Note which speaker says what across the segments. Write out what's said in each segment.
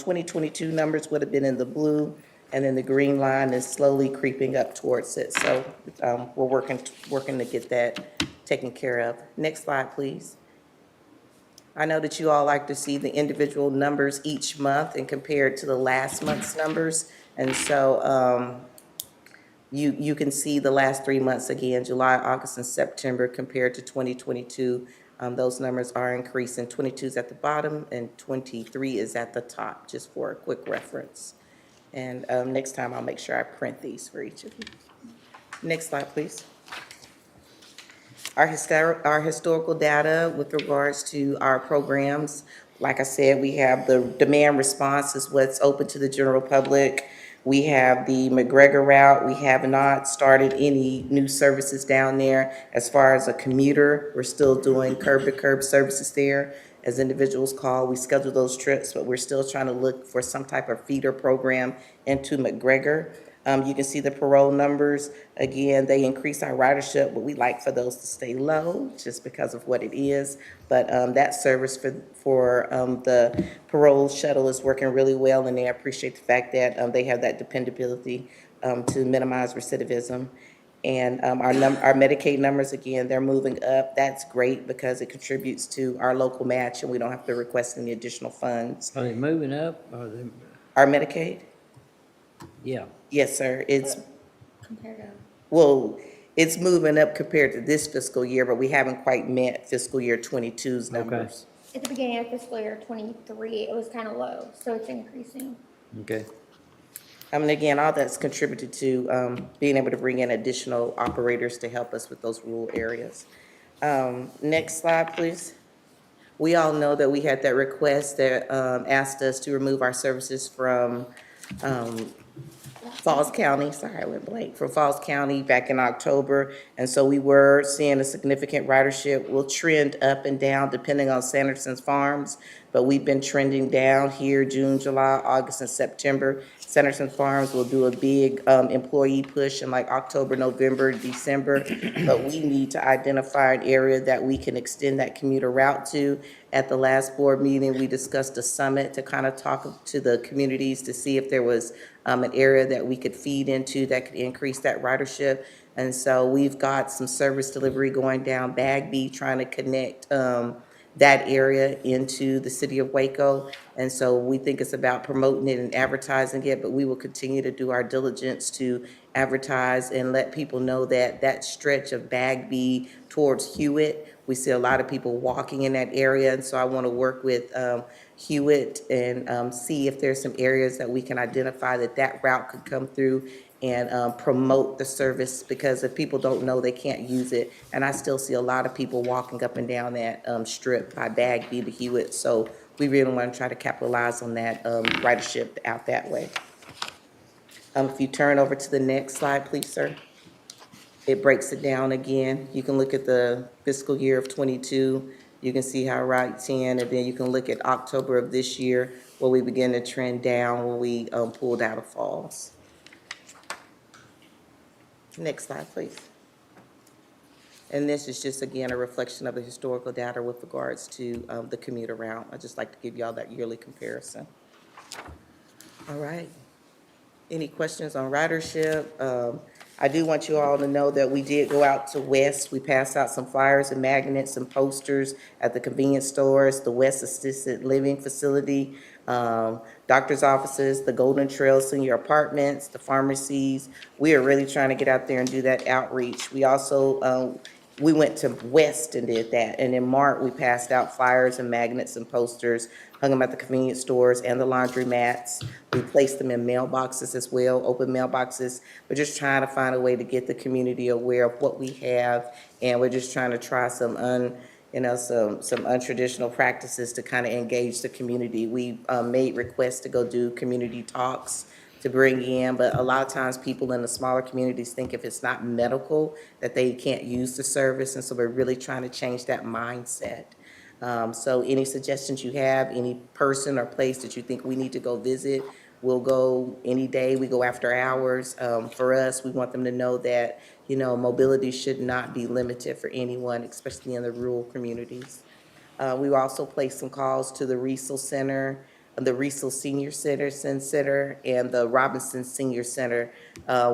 Speaker 1: 2022 numbers would have been in the blue, and then the green line is slowly creeping up towards it. So we're working to get that taken care of. Next slide, please. I know that you all like to see the individual numbers each month and compared to the last month's numbers. And so you can see the last 3 months again, July, August, and September compared to 2022. Those numbers are increasing. 22 is at the bottom and 23 is at the top, just for a quick reference. And next time I'll make sure I print these for each of you. Next slide, please. Our historical data with regards to our programs, like I said, we have the demand response is what's open to the general public. We have the McGregor route. We have not started any new services down there. As far as a commuter, we're still doing curb-to-curb services there. As individuals call, we schedule those trips, but we're still trying to look for some type of feeder program into McGregor. You can see the parole numbers. Again, they increase our ridership, but we like for those to stay low just because of what it is. But that service for the parole shuttle is working really well, and they appreciate the fact that they have that dependability to minimize recidivism. And our Medicaid numbers, again, they're moving up. That's great because it contributes to our local match, and we don't have to request any additional funds.
Speaker 2: Are they moving up? Or they?
Speaker 1: Our Medicaid?
Speaker 2: Yeah.
Speaker 1: Yes, sir. It's
Speaker 3: Compared to,
Speaker 1: well, it's moving up compared to this fiscal year, but we haven't quite met fiscal year 22's numbers.
Speaker 3: at the beginning of fiscal year 23, it was kind of low, so it's increasing.
Speaker 2: Okay.
Speaker 1: And again, all that's contributed to being able to bring in additional operators to help us with those rural areas. Next slide, please. We all know that we had that request that asked us to remove our services from Falls County, sorry, I went blank, from Falls County back in October. And so we were seeing a significant ridership. We'll trend up and down depending on Sanderson's Farms, but we've been trending down here June, July, August, and September. Sanderson Farms will do a big employee push in like October, November, December, but we need to identify an area that we can extend that commuter route to. At the last board meeting, we discussed a summit to kind of talk to the communities to see if there was an area that we could feed into that could increase that ridership. And so we've got some service delivery going down Bagby, trying to connect that area into the city of Waco. And so we think it's about promoting it and advertising it, but we will continue to do our diligence to advertise and let people know that that stretch of Bagby towards Hewitt, we see a lot of people walking in that area. And so I want to work with Hewitt and see if there's some areas that we can identify that route could come through and promote the service, because if people don't know, they can't use it. And I still see a lot of people walking up and down that strip by Bagby to Hewitt. So we really want to try to capitalize on that ridership out that way. If you turn over to the next slide, please, sir. It breaks it down again. You can look at the fiscal year of 22. You can see how right 10, and then you can look at October of this year where we begin to trend down when we pulled out of Falls. Next slide, please. And this is just, again, a reflection of the historical data with regards to the commuter route. I'd just like to give y'all that yearly comparison. All right. Any questions on ridership? I do want you all to know that we did go out to West. We passed out some flyers and magnets and posters at the convenience stores, the West Assisted Living Facility, doctor's offices, the Golden Trail Senior Apartments, the pharmacies. We are really trying to get out there and do that outreach. We also, we went to West and did that. And in March, we passed out flyers and magnets and posters, hung them at the convenience stores and the laundromats. We placed them in mailboxes as well, open mailboxes. We're just trying to find a way to get the community aware of what we have. And we're just trying to try some untraditional practices to kind of engage the community. We made requests to go do community talks to bring in, but a lot of times people in the smaller communities think if it's not medical that they can't use the service, and so we're really trying to change that mindset. So any suggestions you have, any person or place that you think we need to go visit, we'll go any day. We go after hours. For us, we want them to know that, you know, mobility should not be limited for anyone, especially in the rural communities. We also placed some calls to the Riesel Center, the Riesel Senior Center, and the Robinson Senior Center.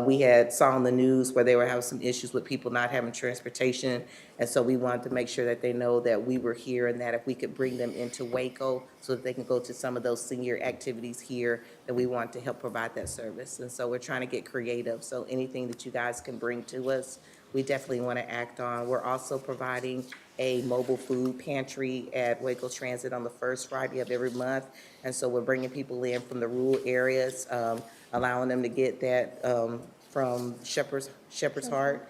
Speaker 1: We had saw on the news where they were having some issues with people not having transportation, and so we wanted to make sure that they know that we were here and that if we could bring them into Waco so that they can go to some of those senior activities here, that we want to help provide that service. And so we're trying to get creative. So anything that you guys can bring to us, we definitely want to act on. We're also providing a mobile food pantry at Waco Transit on the first Friday of every month. And so we're bringing people in from the rural areas, allowing them to get that from Shepherd's Heart.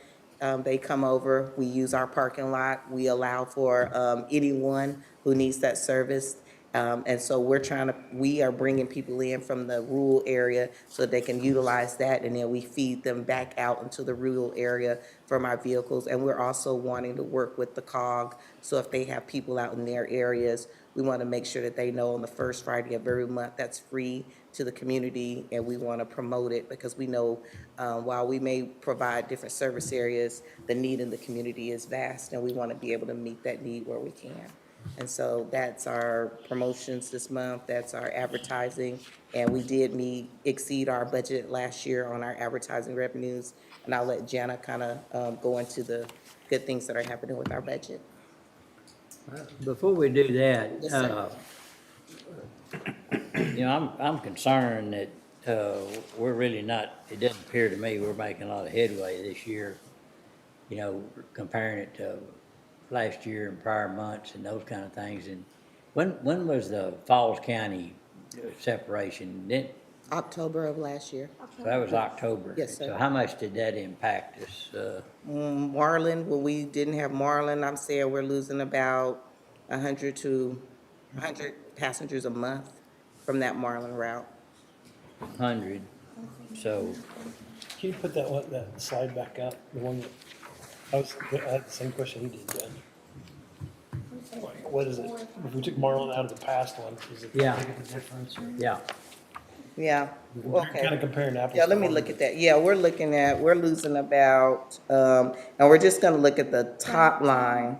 Speaker 1: They come over, we use our parking lot, we allow for anyone who needs that service. And so we are bringing people in from the rural area so they can utilize that, and then we feed them back out into the rural area from our vehicles. And we're also wanting to work with the COG, so if they have people out in their areas, we want to make sure that they know on the first Friday of every month, that's free to the community, and we want to promote it because we know while we may provide different service areas, the need in the community is vast, and we want to be able to meet that need where we can. And so that's our promotions this month, that's our advertising, and we did exceed our budget last year on our advertising revenues, and I'll let Jana kind of go into the good things that are happening with our budget.
Speaker 2: Before we do that,
Speaker 1: Yes, sir.
Speaker 2: I'm concerned that we're really not, it doesn't appear to me we're making a lot of headway this year, comparing it to last year and prior months and those kind of things. And when was the Falls County separation?
Speaker 1: October of last year.
Speaker 2: So that was October.
Speaker 1: Yes, sir.
Speaker 2: So how much did that impact us?
Speaker 1: Marlin, when we didn't have Marlin, I'm saying we're losing about 100 to 100 passengers a month from that Marlin route.
Speaker 2: 100. So,
Speaker 4: Can you put that slide back up? The one that, I had the same question he did, Jen. What is it? If we took Marlin out of the past one, is it
Speaker 2: Yeah.
Speaker 4: make a difference?
Speaker 2: yeah,
Speaker 1: Yeah, okay.
Speaker 4: Kind of comparing apples.
Speaker 1: Yeah, let me
Speaker 4: to
Speaker 1: look at that. Yeah, we're losing about, and we're just gonna look at the top line.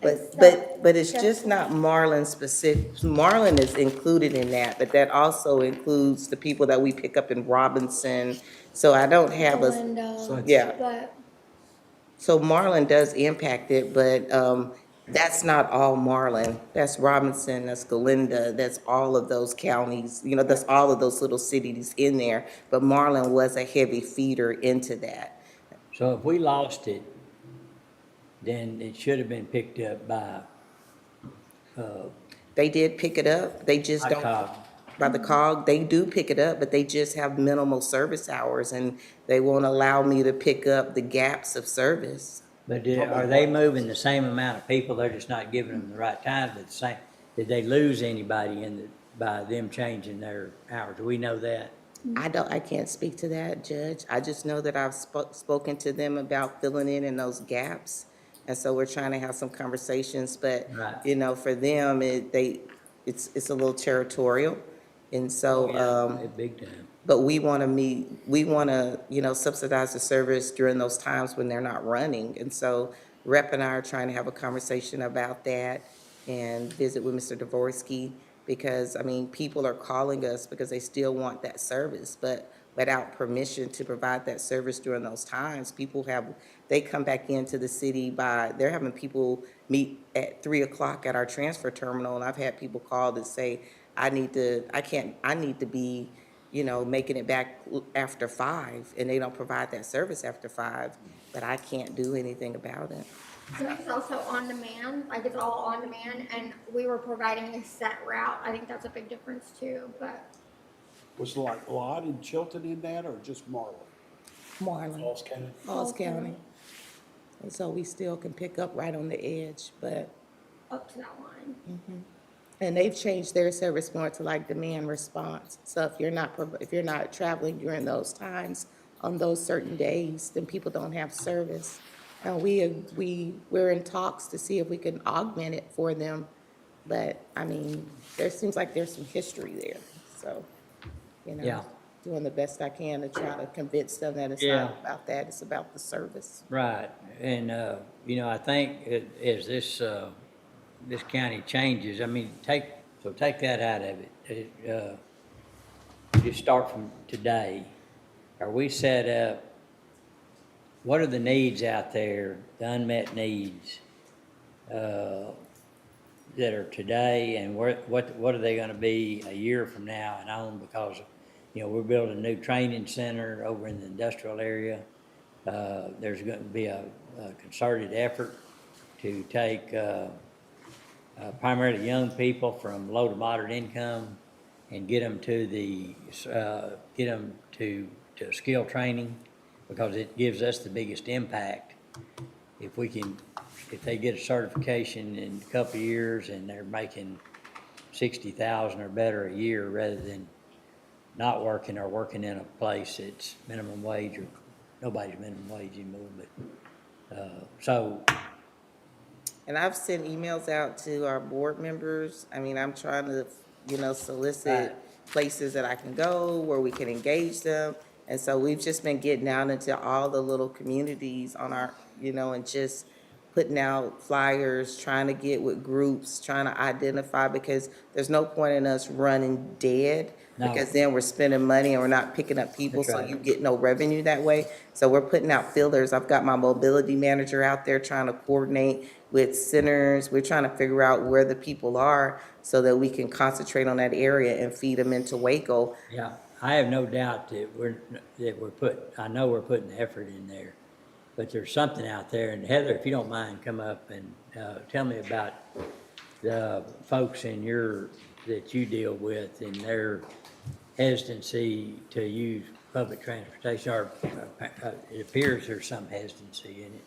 Speaker 1: But it's just not Marlin specific. Marlin is included in that, but that also includes the people that we pick up in Robinson. So I don't have
Speaker 3: Belinda,
Speaker 1: yeah.
Speaker 3: but
Speaker 1: So Marlin does impact it, but that's not all Marlin. That's Robinson, that's Galinda, that's all of those counties, that's all of those little cities in there. But Marlin was a heavy feeder into that.
Speaker 2: so if we lost it, then it should have been picked up by,
Speaker 1: They did pick it up, they just don't.
Speaker 2: COG.
Speaker 1: By the COG, they do pick it up, but they just have minimal service hours, and they won't allow me to pick up the gaps of service.
Speaker 2: But are they moving the same amount of people? They're just not giving them the right times, but the same, did they lose anybody by them changing their hours? Do we know that?
Speaker 1: I can't speak to that, Judge. I just know that I've spoken to them about filling in those gaps. And so we're trying to have some conversations, but,
Speaker 2: Right.
Speaker 1: For them, it's a little territorial. And so,
Speaker 2: Big time.
Speaker 1: but we want to subsidize the service during those times when they're not running. And so Rep and I are trying to have a conversation about that and visit with Mr. Dvorsky, because, people are calling us because they still want that service, but without permission to provide that service during those times, they come back into the city they're having people meet at 3:00 at our transfer terminal, and I've had people call to say, I need to be, making it back after 5, and they don't provide that service after 5, but I can't do anything about it.
Speaker 3: so it's also on demand, like it's all on demand, and we were providing a set route. I think that's a big difference too, but
Speaker 5: Was like Lott and Chilton in that, or just Marlin?
Speaker 1: Marlin,
Speaker 4: Falls County.
Speaker 1: Falls County. And so we still can pick up right on the edge, but,
Speaker 3: up to that line.
Speaker 1: and they've changed their service more to like demand response. So if you're not traveling during those times, on those certain days, then people don't have service. And we're in talks to see if we can augment it for them. But, there seems like there's some history there, so,
Speaker 2: Yeah.
Speaker 1: doing the best I can to try to convince them that it's
Speaker 2: Yeah.
Speaker 1: not about that, it's about the service.
Speaker 2: Right, and, I think as this this county changes, I mean, take that out of it. Just start from today. Are we set up, what are the needs out there, the unmet needs, that are today, and what are they gonna be a year from now and on? Because, we're building a new training center over in the industrial area. There's gonna be a concerted effort to take, primarily young people from low to moderate income and get them to skill training, because it gives us the biggest impact. If they get a certification in a couple of years and they're making 60,000 or better a year, rather than not working or working in a place that's minimum wage, or nobody's minimum wage anymore, but, so,
Speaker 1: And I've sent emails out to our board members. I mean, I'm trying to, solicit
Speaker 2: Right.
Speaker 1: places that I can go where we can engage them. And so we've just been getting out into all the little communities on our, and just putting out flyers, trying to get with groups, trying to identify, because there's no point in us running dead.
Speaker 2: No.
Speaker 1: Because then we're spending money and we're not picking up people,
Speaker 2: That's
Speaker 1: so
Speaker 2: right.
Speaker 1: you get no revenue that way. So we're putting out fillers. I've got my mobility manager out there trying to coordinate with centers. We're trying to figure out where the people are so that we can concentrate on that area and feed them into Waco.
Speaker 2: yeah, I have no doubt that I know we're putting effort in there, but there's something out there. And Heather, if you don't mind, come up and tell me about the folks that you deal with and their hesitancy to use public transportation, or it appears there's some hesitancy in it.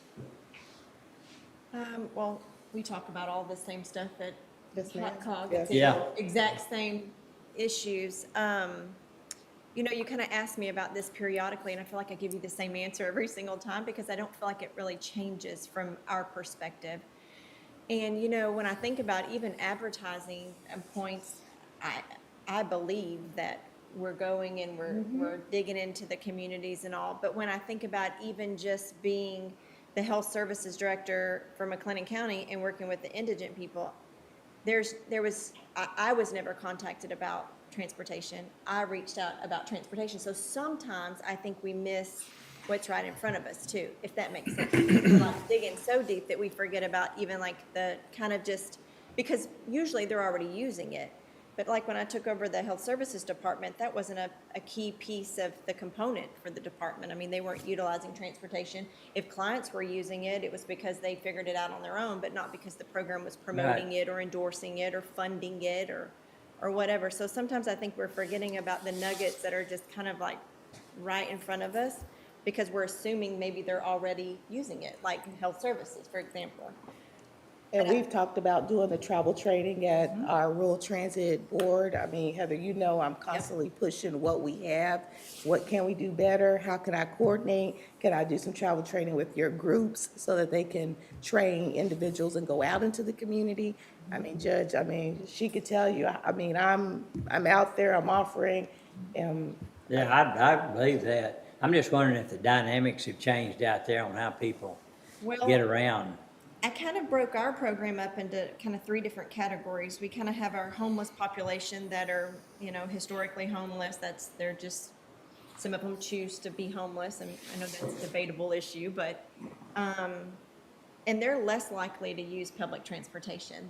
Speaker 6: Well, we talk about all the same stuff at
Speaker 1: Yes, ma'am.
Speaker 6: Hot Cog.
Speaker 1: Yes.
Speaker 6: It's the
Speaker 2: Yeah.
Speaker 6: exact same issues. You kind of ask me about this periodically, and I feel like I give you the same answer every single time, because I don't feel like it really changes from our perspective. And, when I think about even advertising points, I believe that we're going and we're digging into the communities and all. But when I think about even just being the health services director for McLennan County and working with the indigent people, I was never contacted about transportation. I reached out about transportation. So sometimes I think we miss what's right in front of us too, if that makes sense. We're like digging so deep that we forget about even like the kind of just, because usually they're already using it. But like when I took over the health services department, that wasn't a key piece of the component for the department. I mean, they weren't utilizing transportation. If clients were using it, it was because they figured it out on their own, but not because the program was promoting it or endorsing it or funding it or whatever. So sometimes I think we're forgetting about the nuggets that are just kind of like right in front of us, because we're assuming maybe they're already using it, like health services, for example.
Speaker 1: And we've talked about doing the travel training at our rural transit board. I mean, Heather, I'm constantly pushing what we have. What can we do better? How can I coordinate? Can I do some travel training with your groups so that they can train individuals and go out into the community? I mean, Judge, she could tell you, I'm out there, I'm offering,
Speaker 2: Yeah, I believe that. I'm just wondering if the dynamics have changed out there on how people
Speaker 6: Well,
Speaker 2: get around.
Speaker 6: I kind of broke our program up into kind of 3 different categories. We kind of have our homeless population that are, historically homeless. They're just, some of them choose to be homeless, and I know that's a debatable issue, but, and they're less likely to use public transportation.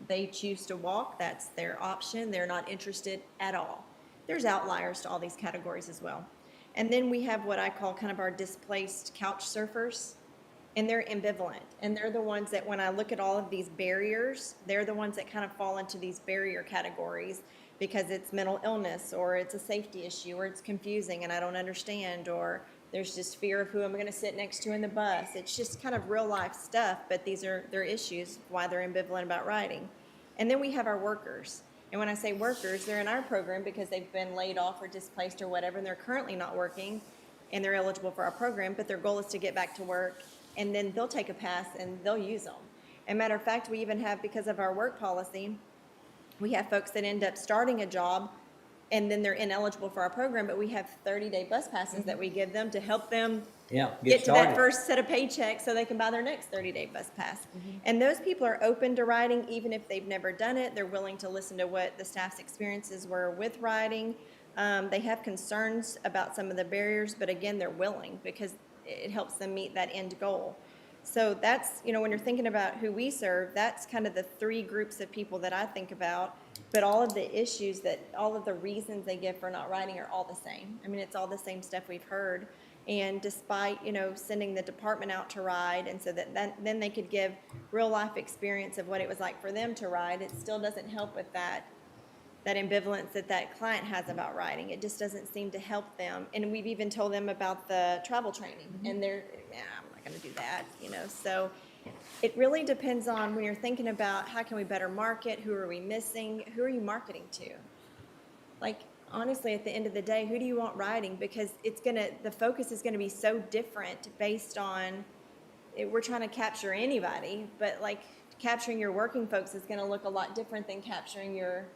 Speaker 6: They choose to walk. That's their option. They're not interested at all. There's outliers to all these categories as well. And then we have what I call kind of our displaced couch surfers. And they're ambivalent. And they're the ones that, when I look at all of these barriers, they're the ones that kind of fall into these barrier categories, because it's mental illness, or it's a safety issue, or it's confusing and I don't understand, or there's just fear of who I'm going to sit next to in the bus. It's just kind of real life stuff, but these are their issues, why they're ambivalent about riding. And then we have our workers. And when I say workers, they're in our program because they've been laid off or displaced or whatever, and they're currently not working, and they're eligible for our program, but their goal is to get back to work. And then they'll take a pass and they'll use them. And matter of fact, we even have, because of our work policy, we have folks that end up starting a job and then they're ineligible for our program, but we have 30-day bus passes that we give them to help them
Speaker 2: Yeah,
Speaker 6: get to that
Speaker 2: started.
Speaker 6: first set of paychecks so they can buy their next 30-day bus pass. And those people are open to riding, even if they've never done it. They're willing to listen to what the staff's experiences were with riding. They have concerns about some of the barriers, but again, they're willing because it helps them meet that end goal. So that's, when you're thinking about who we serve, that's kind of the three groups of people that I think about. But all of the issues all of the reasons they give for not riding are all the same. I mean, it's all the same stuff we've heard. And despite, sending the department out to ride, and so that then they could give real life experience of what it was like for them to ride, it still doesn't help with that ambivalence that client has about riding. It just doesn't seem to help them. And we've even told them about the travel training, and they're, I'm not gonna do that, So it really depends on when you're thinking about how can we better market, who are we missing, who are you marketing to? Like, honestly, at the end of the day, who do you want riding? Because the focus is gonna be so different based on, we're trying to capture anybody, but like capturing your working folks is gonna look a lot different than capturing your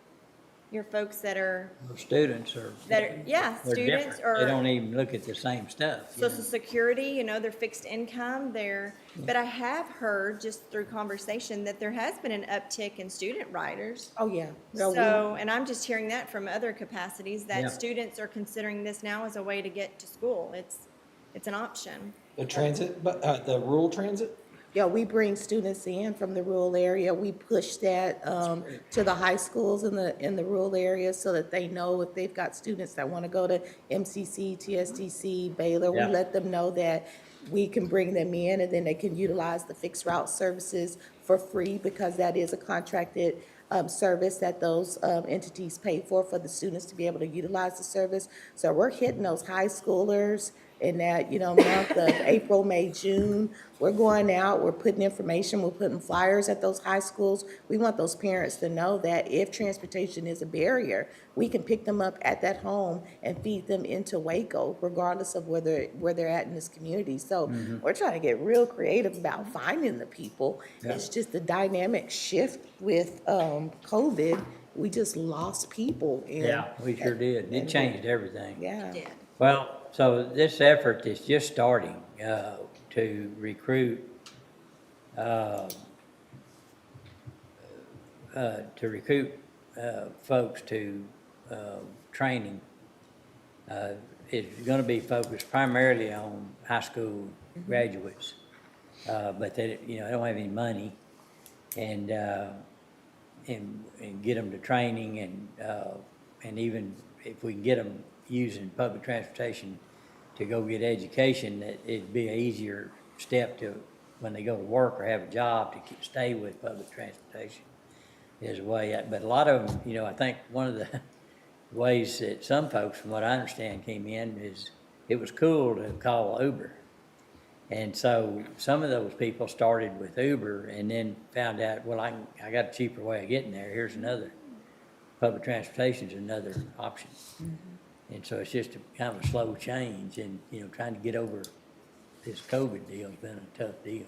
Speaker 6: folks that are,
Speaker 2: Students are.
Speaker 6: yeah,
Speaker 2: They're
Speaker 6: students
Speaker 2: different.
Speaker 6: or
Speaker 2: They don't even look at the same stuff.
Speaker 6: Social Security, their fixed income, but I have heard just through conversation that there has been an uptick in student riders.
Speaker 1: Oh, yeah. No, we-
Speaker 6: So, and I'm just hearing that from other capacities,
Speaker 2: Yeah.
Speaker 6: that students are considering this now as a way to get to school. It's an option.
Speaker 4: The transit, but, the rural transit?
Speaker 1: Yeah, we bring students in from the rural area. We push that to the high schools in the rural areas so that they know if they've got students that want to go to MCC, TSTC, Baylor.
Speaker 2: Yeah.
Speaker 1: We let them know that we can bring them in and then they can utilize the fixed route services for free because that is a contracted service that those entities pay for the students to be able to utilize the service. So we're hitting those high schoolers in that, month of April, May, June. We're going out, we're putting information, we're putting flyers at those high schools. We want those parents to know that if transportation is a barrier, we can pick them up at that home and feed them into Waco, regardless of where they're at in this community. So we're trying to get real creative about finding the people.
Speaker 2: Yeah.
Speaker 1: It's just the dynamic shift with COVID. We just lost people. And,
Speaker 2: Yeah, we sure did. It changed everything.
Speaker 1: Yeah.
Speaker 6: Yeah.
Speaker 2: Well, so this effort is just starting to recruit folks to training. It's going to be focused primarily on high school graduates, but they don't have any money, and get them to training, and even if we can get them using public transportation to go get education, that it'd be an easier step to, when they go to work or have a job, to stay with public transportation is a way. But a lot of them, I think one of the ways that some folks, from what I understand, came in is it was cool to call Uber. And so some of those people started with Uber and then found out, well, I got a cheaper way of getting there. Here's another. Public transportation's another option. And so it's just kind of a slow change, and, trying to get over this COVID deal has been a tough deal.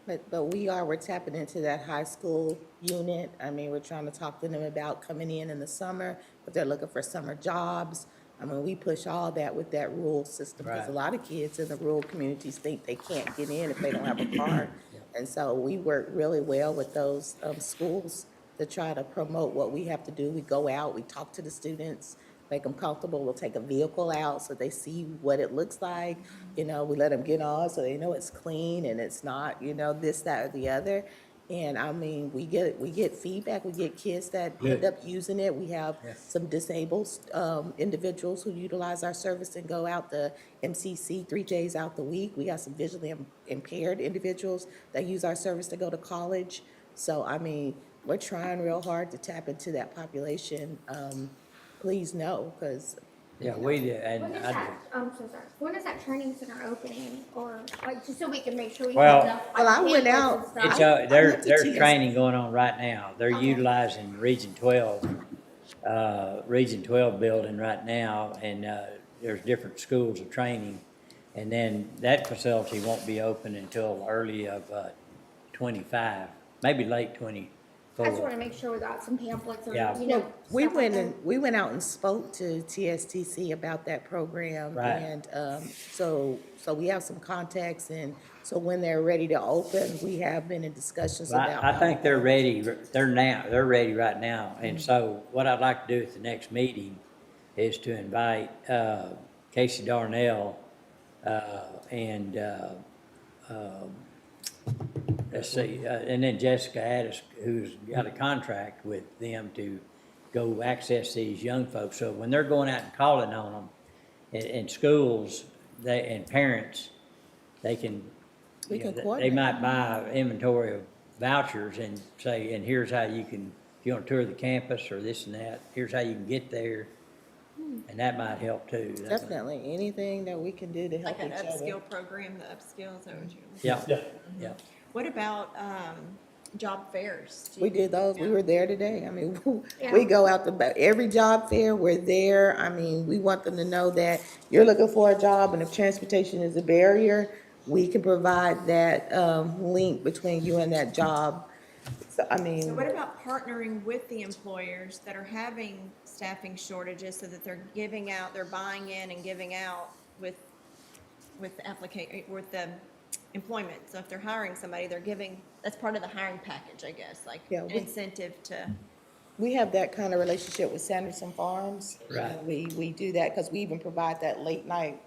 Speaker 1: But we're tapping into that high school unit. I mean, we're trying to talk to them about coming in the summer, but they're looking for summer jobs. I mean, we push all that with that rural system, because a
Speaker 2: Right.
Speaker 1: lot of kids in the rural communities think they can't get in if they don't have a car. And so we work really well with those schools to try to promote what we have to do. We go out, we talk to the students, make them comfortable. We'll take a vehicle out so they see what it looks like. We let them get on so they know it's clean and it's not, this, that, or the other. And I mean, we get feedback. We get kids that end up using it. We have some disabled individuals who utilize our service and go out the MCC 3 days out the week. We got some visually impaired individuals that use our service to go to college. So, I mean, we're trying real hard to tap into that population. Please know, because
Speaker 2: Yeah, we did,
Speaker 3: When
Speaker 2: and
Speaker 3: is
Speaker 2: I
Speaker 3: that,
Speaker 2: did.
Speaker 3: I'm so sorry, when is that training center opening, or, like, just so we can make sure we
Speaker 2: Well-
Speaker 3: have enough, like,
Speaker 1: Well, I went
Speaker 3: pamphlets
Speaker 1: out-
Speaker 3: and stuff?
Speaker 2: It's,
Speaker 1: I went to
Speaker 2: there's
Speaker 1: TS.
Speaker 2: training going on right now. They're
Speaker 3: Okay.
Speaker 2: utilizing Region 12 building right now, and there's different schools of training. And then that facility won't be open until early of 25, maybe late
Speaker 3: I just
Speaker 2: for,
Speaker 3: wanna make sure we got some pamphlets and,
Speaker 2: Yeah.
Speaker 3: you know,
Speaker 1: We
Speaker 3: stuff like
Speaker 1: went
Speaker 3: that.
Speaker 1: and, we went out and spoke to TSTC about that program.
Speaker 2: Right.
Speaker 1: And, so we have some contacts, and so when they're ready to open, we have been in discussions
Speaker 2: well,
Speaker 1: about.
Speaker 2: I think they're ready, they're ready right now. And so what I'd like to do at the next meeting is to invite, Casey Darnell, and, let's see, and then Jessica Addis, who's got a contract with them to go access these young folks. So when they're going out and calling on them in schools, and parents, they can,
Speaker 1: We
Speaker 2: you know,
Speaker 1: can
Speaker 2: they
Speaker 1: coordinate.
Speaker 2: might buy inventory of vouchers and say, and here's how you can, if you want to tour the campus or this and that, here's how you can get there. And that might help too. That might-
Speaker 1: Definitely, anything that we can do to help
Speaker 6: Like an
Speaker 1: each other.
Speaker 6: upskill program, the upskill, is that what you?
Speaker 2: Yeah,
Speaker 4: Yeah.
Speaker 2: yeah.
Speaker 6: What about, job fairs? Do
Speaker 1: We
Speaker 6: you-
Speaker 1: did those, we were there today. I mean,
Speaker 3: Yeah.
Speaker 1: we go out to every job fair, we're there. I mean, we want them to know that you're looking for a job, and if transportation is a barrier, we can provide that, link between you and that job. So, I
Speaker 6: So
Speaker 1: mean,
Speaker 6: what about partnering with the employers that are having staffing shortages so that they're giving out, they're buying in and giving out with with the employment? So if they're hiring somebody, they're giving, that's part of the hiring package, I guess, like
Speaker 1: Yeah,
Speaker 6: an
Speaker 1: we-
Speaker 6: incentive to.
Speaker 1: we have that kind of relationship with Sanderson Farms.
Speaker 2: Right.
Speaker 1: We do that because we even provide that late night,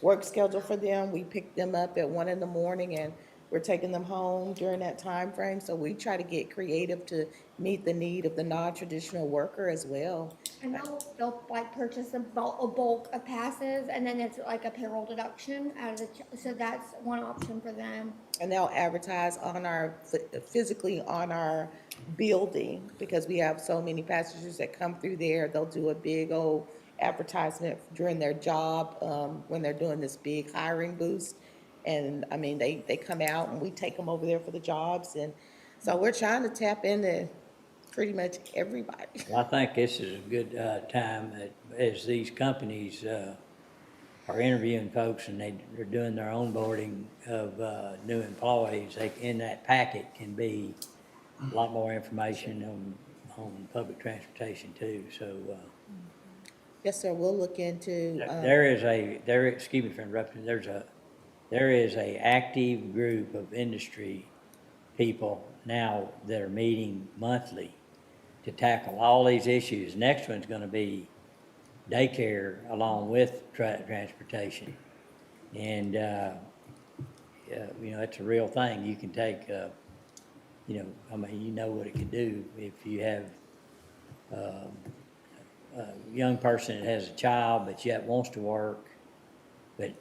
Speaker 1: work schedule for them. We pick them up at 1 in the morning, and we're taking them home during that time frame. So we try to get creative to meet the need of the non-traditional worker as well.
Speaker 3: And they'll like purchase a bulk of passes, and then it's like a payroll deduction out of so that's one option for them.
Speaker 1: And they'll advertise on our, physically on our building, because we have so many passengers that come through there. They'll do a big old advertisement during their job, when they're doing this big hiring boost. And, I mean, they come out and we take them over there for the jobs. And so we're trying to tap into pretty much everybody.
Speaker 2: Well, I think this is a good, time as these companies, are interviewing folks and they're doing their onboarding of, new employees. In that packet can be a lot more information on public transportation too. So,
Speaker 1: Yes, sir, we'll look into,
Speaker 2: excuse me for interrupting, there is a active group of industry people now that are meeting monthly to tackle all these issues. Next one's gonna be daycare along with transportation. And, you know, it's a real thing. You can take, you know, I mean, you know what it can do if you have, a young person that has a child but yet wants to work, but,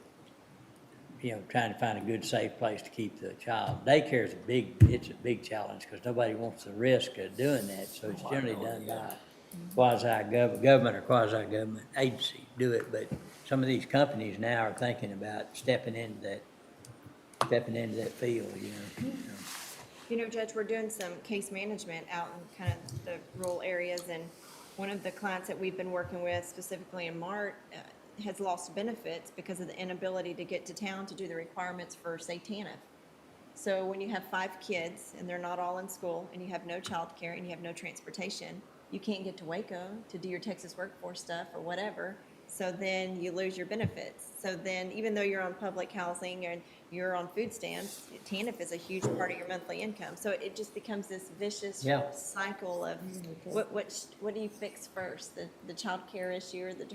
Speaker 2: you know, trying to find a good, safe place to keep the child. Daycare is it's a big challenge because nobody wants the risk of doing that, so it's generally done by quasi-government or quasi-government agency do it, but some of these companies now are thinking about stepping into that field, you know.
Speaker 6: You know, Judge, we're doing some case management out in kind of the rural areas, and one of the clients that we've been working with, specifically in Mart, has lost benefits because of the inability to get to town to do the requirements for, say, TANF. So when you have 5 kids and they're not all in school, and you have no childcare and you have no transportation, you can't get to Waco to do your Texas workforce stuff or whatever. So then you lose your benefits. So then, even though you're on public housing and you're on food stamps, TANF is a huge part of your monthly income. So it just becomes this vicious
Speaker 2: Yeah.
Speaker 6: cycle of what do you fix first, the child care issue or the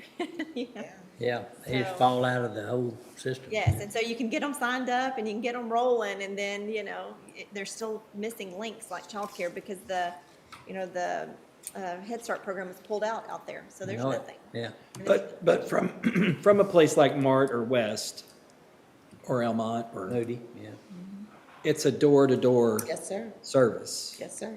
Speaker 6: you know?
Speaker 2: Yeah, they just
Speaker 6: So-
Speaker 2: fall out of the whole system.
Speaker 6: Yes, and so you can get them signed up and you can get them rolling, and then, you know, they're still missing links like childcare because the Head Start program was pulled out there, so there's
Speaker 2: Know it.
Speaker 6: nothing.
Speaker 2: Yeah,
Speaker 7: But from, from a place like Mart or West or Elmont, or,
Speaker 2: Moody, yeah.
Speaker 7: it's a door-to-door
Speaker 1: yes, sir,
Speaker 7: service.
Speaker 1: yes, sir.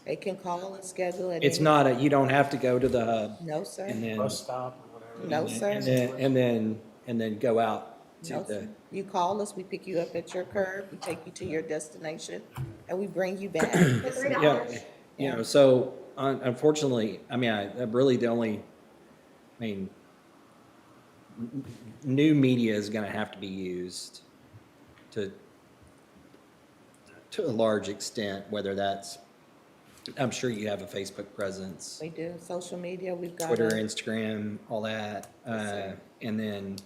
Speaker 1: They can call and schedule it.
Speaker 7: It's not you don't have to go to the hub
Speaker 1: No, sir.
Speaker 7: and then,
Speaker 4: Bus stop or whatever.
Speaker 1: No, sir.
Speaker 7: and then go out to
Speaker 1: No,
Speaker 7: the,
Speaker 1: sir. You call us, we pick you up at your curb, we take you to your destination, and we bring you back.
Speaker 3: For $3.
Speaker 7: yeah, you know, so unfortunately, I mean, I really the only, I mean, new media is gonna have to be used to a large extent, whether that's I'm sure you have a Facebook presence,
Speaker 1: We do, social media, we've got.
Speaker 7: Twitter, Instagram, all that. And then,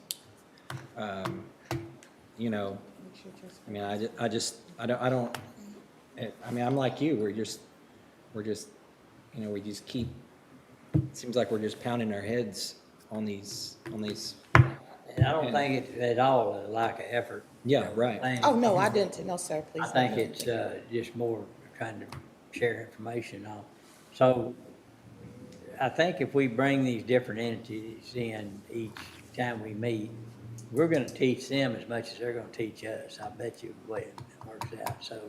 Speaker 7: you know, I mean, I don't, I mean, I'm like you, we're just, you know, we just keep, it seems like we're just pounding our heads on these,
Speaker 2: And I don't think it's at all a lack of effort.
Speaker 7: yeah, right.
Speaker 1: Oh, no, I didn't, no, sir, please.
Speaker 2: I think it's, just more trying to share information on. So I think if we bring these different entities in each time we meet, we're gonna teach them as much as they're gonna teach us. I bet you the way it works out. So,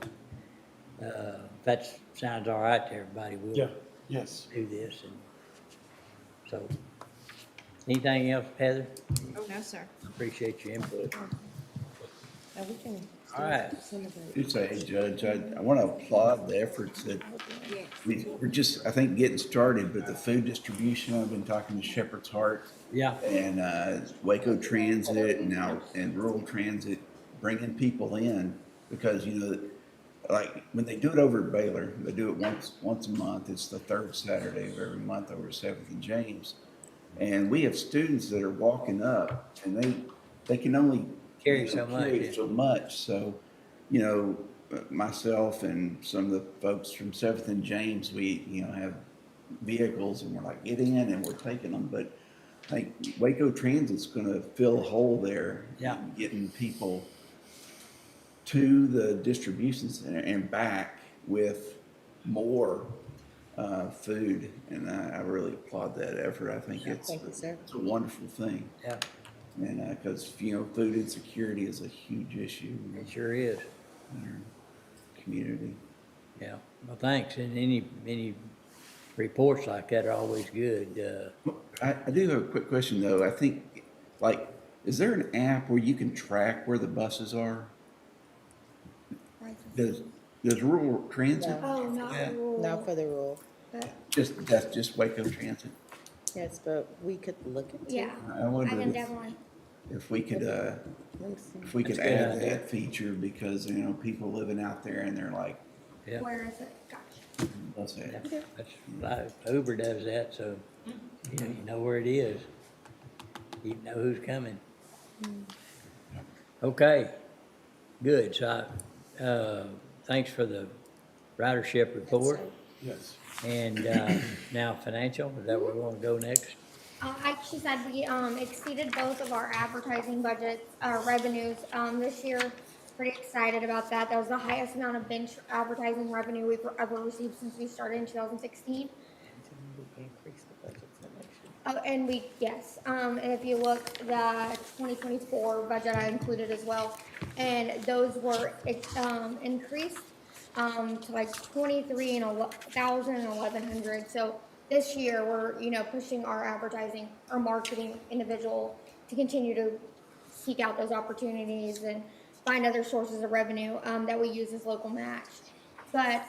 Speaker 2: if that sounds all right to everybody,
Speaker 4: Yeah.
Speaker 2: we'll
Speaker 5: Yes.
Speaker 2: do this. And so, anything else, Heather?
Speaker 6: Oh, no, sir.
Speaker 2: Appreciate your input.
Speaker 1: And we can.
Speaker 2: All right.
Speaker 8: You say, Judge, I want to applaud the efforts that we're just, I think, getting started, but the food distribution, I've been talking to Shepherd's Heart
Speaker 2: Yeah,
Speaker 8: and Waco Transit and now, and Rural Transit, bringing people in because, you know, like when they do it over at Baylor, they do it once a month. It's the third Saturday of every month over 7th and James. And we have students that are walking up and they can only
Speaker 2: Carry so much,
Speaker 8: carry
Speaker 2: yeah.
Speaker 8: so much. So, you know, myself and some of the folks from 7th and James, we, you know, have vehicles and we're like, get in and we're taking them. But I think Waco Transit's going to fill a hole there.
Speaker 2: Yeah.
Speaker 8: in getting people to the distribution center and back with more food. And I really applaud that effort. I think
Speaker 1: Thank you, sir.
Speaker 8: it's a wonderful thing.
Speaker 2: yeah,
Speaker 8: And because, you know, food insecurity is a huge issue
Speaker 2: it sure is.
Speaker 8: in our community.
Speaker 2: Yeah, well, thanks. And any reports like that are always good.
Speaker 8: I do have a quick question though. I think, like, is there an app where you can track where the buses are? Does Rural Transit?
Speaker 3: Oh, not
Speaker 8: Yeah.
Speaker 3: the rule.
Speaker 1: Not for the rule,
Speaker 3: But,
Speaker 8: That's just Waco Transit?
Speaker 1: yes, but we could look into.
Speaker 3: yeah,
Speaker 8: I
Speaker 3: I
Speaker 8: wonder
Speaker 3: can definitely.
Speaker 8: if we could,
Speaker 1: Let me see.
Speaker 8: if we could
Speaker 2: That's a good
Speaker 8: add
Speaker 2: idea.
Speaker 8: that feature because, you know, people living out there and they're like,
Speaker 2: Yeah,
Speaker 3: Where is it? Gotcha.
Speaker 8: what's that?
Speaker 2: that's like Uber does that, so you know where it is. You know who's coming. Okay, good. So, thanks for the ridership report.
Speaker 5: Yes.
Speaker 2: And now financial, is that where we want to go next?
Speaker 3: Like she said, we exceeded both of our advertising budgets, revenues this year. Pretty excited about that. That was the highest amount of bench advertising revenue we've ever received since we started in 2016.
Speaker 1: Increase the budget for next year.
Speaker 3: Oh, and we, yes, and if you look, the 2024 budget I included as well, and those were, increased, to like 23 and 1,000 and 1,100. So this year, we're, you know, pushing our advertising, our marketing individual to continue to seek out those opportunities and find other sources of revenue, that we use as local match. But,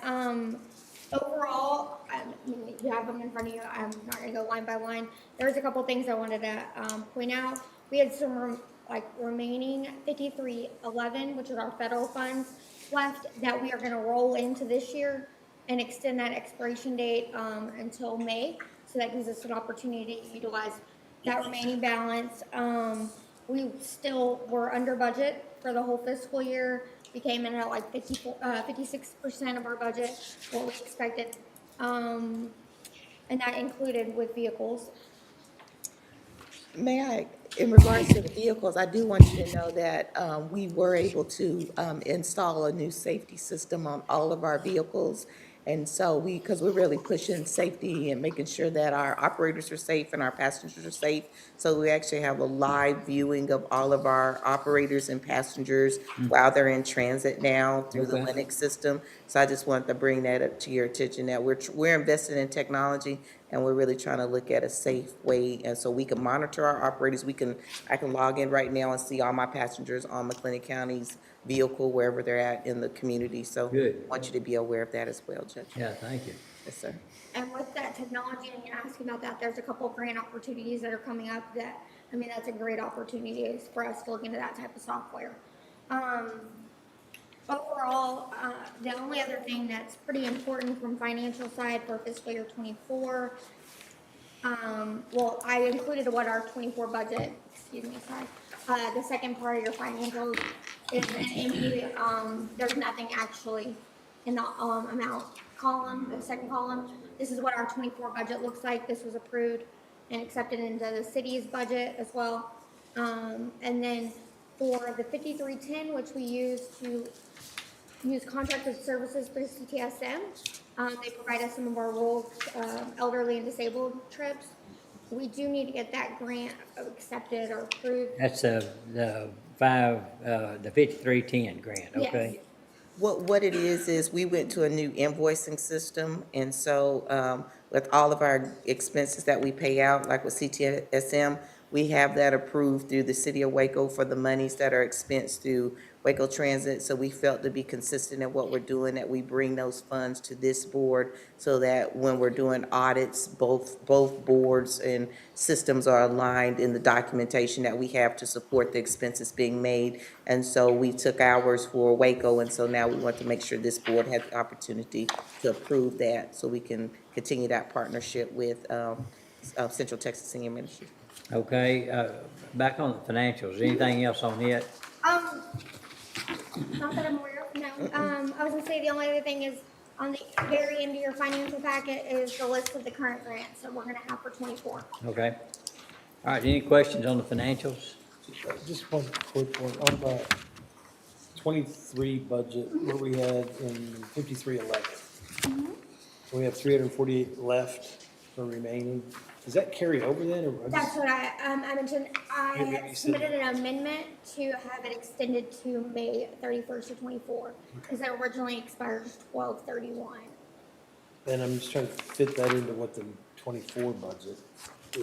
Speaker 3: overall, I mean, you have them in front of you. I'm not gonna go line by line. There's a couple things I wanted to point out. We had some remaining 5311, which is our federal funds left that we are gonna roll into this year and extend that expiration date until May. So that gives us an opportunity to utilize that remaining balance. We still were under budget for the whole fiscal year. We came in at like 56% of our budget, what we expected. And that included with vehicles.
Speaker 1: May I, in regards to the vehicles, I do want you to know that we were able to install a new safety system on all of our vehicles. And so because we're really pushing safety and making sure that our operators are safe and our passengers are safe. So we actually have a live viewing of all of our operators and passengers while they're in transit now through the
Speaker 2: Okay.
Speaker 1: Linux system. So I just wanted to bring that up to your attention, that we're investing in technology and we're really trying to look at a safe way. And so we can monitor our operators. I can log in right now and see all my passengers on McLennan County's vehicle, wherever they're at in the community. So
Speaker 2: Good.
Speaker 1: I want you to be aware of that as well, Judge.
Speaker 2: Yeah, thank you.
Speaker 1: Yes, sir.
Speaker 3: And with that technology, and you're asking about that, there's a couple of grant opportunities that are coming up that, I mean, that's a great opportunity for us to look into that type of software. overall, the only other thing that's pretty important from financial side for fiscal year '24, well, I included what our '24 budget, excuse me, sorry. The second part of your financials is an empty, there's nothing actually in the, amount column, the second column. This is what our '24 budget looks like. This was approved and accepted into the city's budget as well. And then for the 5310, which we use contracted services for CTSM. They provide us some of our rural, elderly and disabled trips. We do need to get that grant accepted or approved.
Speaker 2: That's the 5310 grant, okay?
Speaker 3: Yes.
Speaker 1: What it is we went to a new invoicing system, and so, with all of our expenses that we pay out, like with CTSM, we have that approved through the city of Waco for the monies that are expensed through Waco Transit, so we felt to be consistent in what we're doing, that we bring those funds to this board, so that when we're doing audits, both boards and systems are aligned in the documentation that we have to support the expenses being made. And so we took ours for Waco, and so now we want to make sure this board had the opportunity to approve that, so we can continue that partnership with Central Texas Senior Ministry.
Speaker 2: Okay, back on the financials, anything else on it?
Speaker 3: Not that I'm aware of, no. I was gonna say the only other thing is on the very end of your financial packet is the list of the current grants that we're gonna have for '24.
Speaker 2: Okay. All right, any questions on the financials?
Speaker 4: Just one quick one, on the 23 budget, where we had in 5311. So we have 348 left for remaining. Does that carry over then, or?
Speaker 3: That's what I mentioned. I
Speaker 4: Maybe you
Speaker 3: had
Speaker 4: said-
Speaker 3: submitted an amendment to have it extended to May 31st of '24, because it originally expired 12/31.
Speaker 4: And I'm just trying to fit that into what the 24 budget is.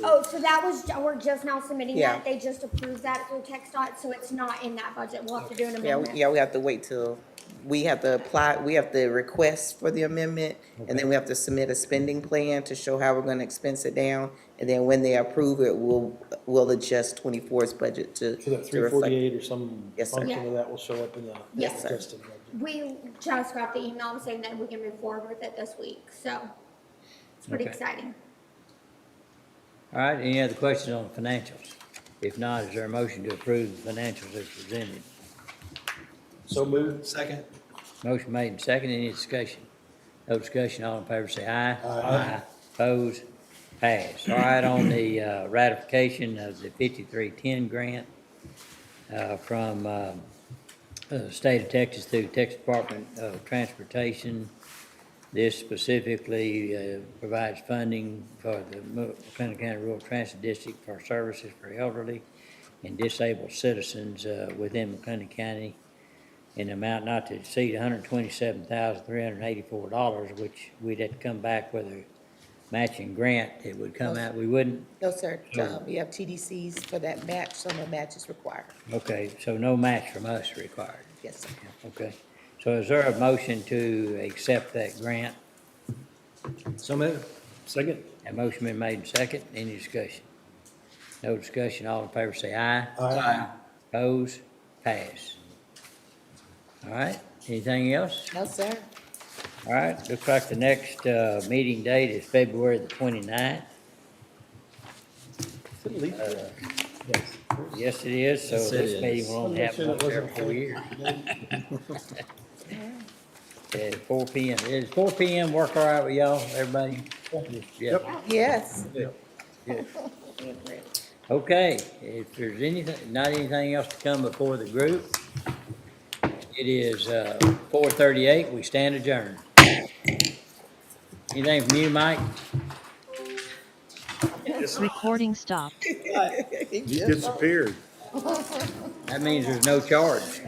Speaker 3: Oh, so that was, we're just now submitting
Speaker 1: Yeah.
Speaker 3: that, they just approved that through TxDOT, so it's not in that budget, we'll have to do an
Speaker 1: Yeah,
Speaker 3: amendment.
Speaker 1: we have to wait till, we have to apply, we have to request for the amendment, and then we have to submit a spending plan to show how we're gonna expense it down, and then when they approve it, we'll adjust 24's budget to
Speaker 4: So that
Speaker 1: reflect.
Speaker 4: 348 or some
Speaker 1: Yes, sir.
Speaker 4: function of that will show up in the
Speaker 3: Yes,
Speaker 1: sir.
Speaker 4: adjusted budget.
Speaker 3: We just got the email saying that we can move forward with it this week, so it's pretty
Speaker 2: Okay.
Speaker 3: exciting.
Speaker 2: All right, any other questions on the financials? If not, is there a motion to approve the financials as presented?
Speaker 4: So moved. Second.
Speaker 2: Motion made and seconded, any discussion? No discussion, all in favor say aye.
Speaker 4: Aye.
Speaker 2: Opposed, passed. All right, on the ratification of the 5310 grant from the state of Texas through Texas Department of Transportation. This specifically provides funding for the McLennan County Rural Transit District for services for elderly and disabled citizens within McLennan County in an amount not to exceed $127,384, which we'd have to come back with a matching grant. It would come out, we wouldn't,
Speaker 1: No, sir, you have TDCs for that match, so no match is required.
Speaker 2: okay, so no match from us required.
Speaker 1: Yes, sir.
Speaker 2: Okay, so is there a motion to accept that grant?
Speaker 7: So moved.
Speaker 4: Second.
Speaker 2: A motion been made and second, any discussion? No discussion, all in favor say aye.
Speaker 4: Aye.
Speaker 2: Opposed, pass. All right, anything else?
Speaker 1: No, sir.
Speaker 2: All right, looks like the next meeting date is February the 29th.
Speaker 4: Is it leap year?
Speaker 2: Yes, it is, so
Speaker 7: Yes, it
Speaker 2: this
Speaker 7: is.
Speaker 2: meeting will only
Speaker 4: I'm not
Speaker 2: happen
Speaker 4: sure that
Speaker 2: once every
Speaker 4: wasn't
Speaker 2: 4 years. At 4 p.m. Is 4 p.m. work all right with y'all, everybody? Yeah.
Speaker 1: Yes.
Speaker 2: Good. Okay, if there's anything, not anything else to come before the group, it is 4:38, we stand adjourned. Anything from you, Mike?
Speaker 9: Recording stopped.
Speaker 5: He disappeared.
Speaker 2: That means there's no charge.